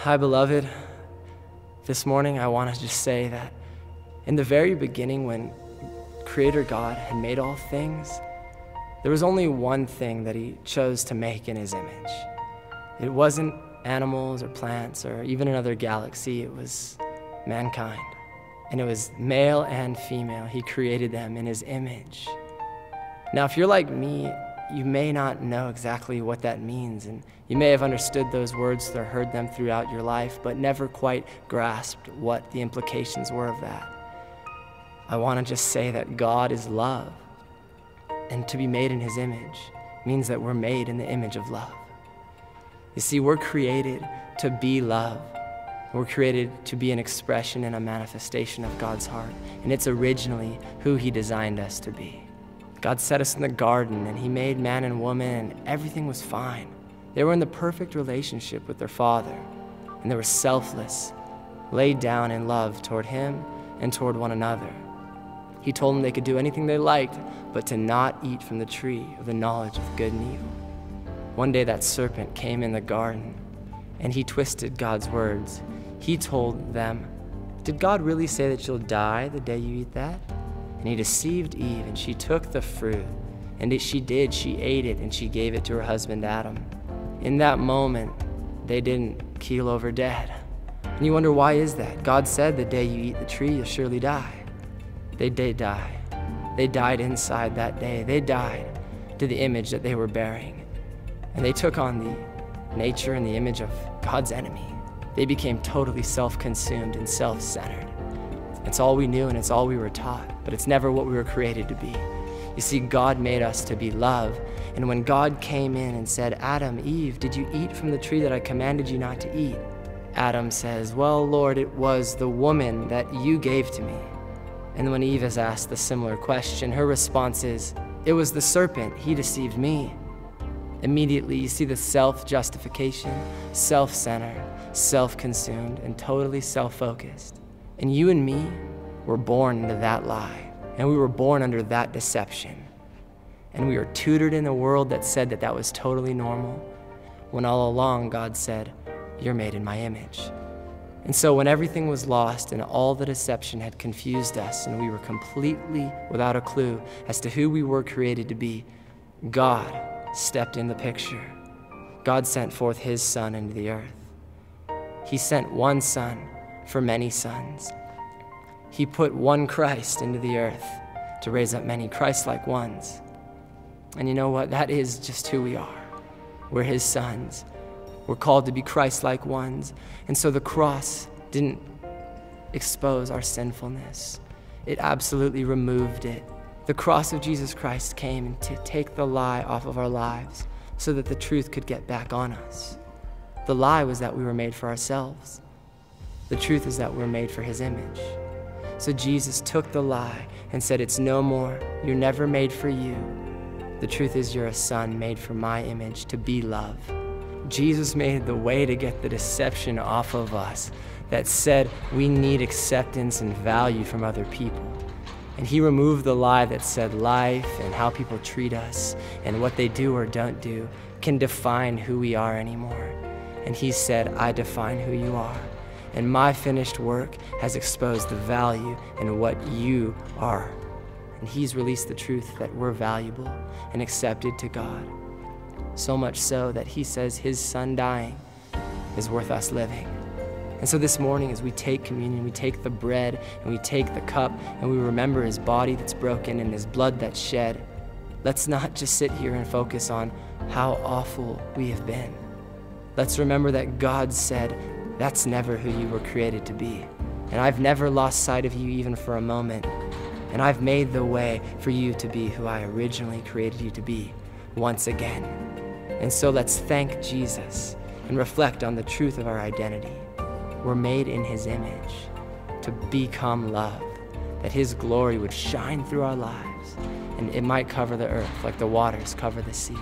Hi, beloved. This morning, I want to just say that in the very beginning, when Creator God had made all things, there was only one thing that he chose to make in his image. It wasn't animals or plants or even another galaxy. It was mankind. And it was male and female. He created them in his image. Now, if you're like me, you may not know exactly what that means, and you may have understood those words or heard them throughout your life, but never quite grasped what the implications were of that. I want to just say that God is love, and to be made in his image means that we're made in the image of love. You see, we're created to be love. We're created to be an expression and a manifestation of God's heart, and it's originally who he designed us to be. God set us in the garden, and he made man and woman, and everything was fine. They were in the perfect relationship with their Father, and they were selfless, laid down in love toward him and toward one another. He told them they could do anything they liked, but to not eat from the tree of the knowledge of good and evil. One day that serpent came in the garden, and he twisted God's words. He told them, "Did God really say that you'll die the day you eat that?" And he deceived Eve, and she took the fruit. And she ate it, and she gave it to her husband Adam. In that moment, they didn't keel over dead. And you wonder, why is that? God said the day you eat the tree, you'll surely die. They did die. They died inside that day. They died to the image that they were bearing. And they took on the nature and the image of God's enemy. They became totally self-consumed and self-centered. It's all we knew and it's all we were taught, but it's never what we were created to be. You see, God made us to be love, and when God came in and said, "Adam, Eve, did you eat from the tree that I commanded you not to eat?" Adam says, "Well, Lord, it was the woman that you gave to me." And when Eve is asked the similar question, her response is, "It was the serpent, he deceived me." Immediately, you see the self-justification, self-centered, self-consumed, and totally self-focused. And you and me were born into that lie, and we were born under that deception. And we were tutored in a world that said that that was totally normal, when all along God said, "You're made in my image." And so when everything was lost and all the deception had confused us and we were completely without a clue as to who we were created to be, God stepped in the picture. God sent forth his Son into the earth. He sent one Son for many sons. He put one Christ into the earth to raise up many Christ-like ones. And you know what? That is just who we are. We're his sons. We're called to be Christ-like ones. And so the cross didn't expose our sinfulness. It absolutely removed it. The cross of Jesus Christ came to take the lie off of our lives so that the truth could get back on us. The lie was that we were made for ourselves. The truth is that we're made for his image. So Jesus took the lie and said, "It's no more. You're never made for you. The truth is you're a son made for my image, to be love." Jesus made the way to get the deception off of us that said we need acceptance and value from other people. And he removed the lie that said life and how people treat us and what they do or don't do can define who we are anymore. And he said, "I define who you are. And my finished work has exposed the value in what you are." And he's released the truth that we're valuable and accepted to God. So much so that he says his son dying is worth us living. And so this morning, as we take communion, we take the bread and we take the cup and we remember his body that's broken and his blood that's shed. Let's not just sit here and focus on how awful we have been. Let's remember that God said, "That's never who you were created to be. And I've never lost sight of you even for a moment. And I've made the way for you to be who I originally created you to be once again." And so let's thank Jesus and reflect on the truth of our identity. We're made in his image to become love, that his glory would shine through our lives, and it might cover the earth like the waters cover the sea.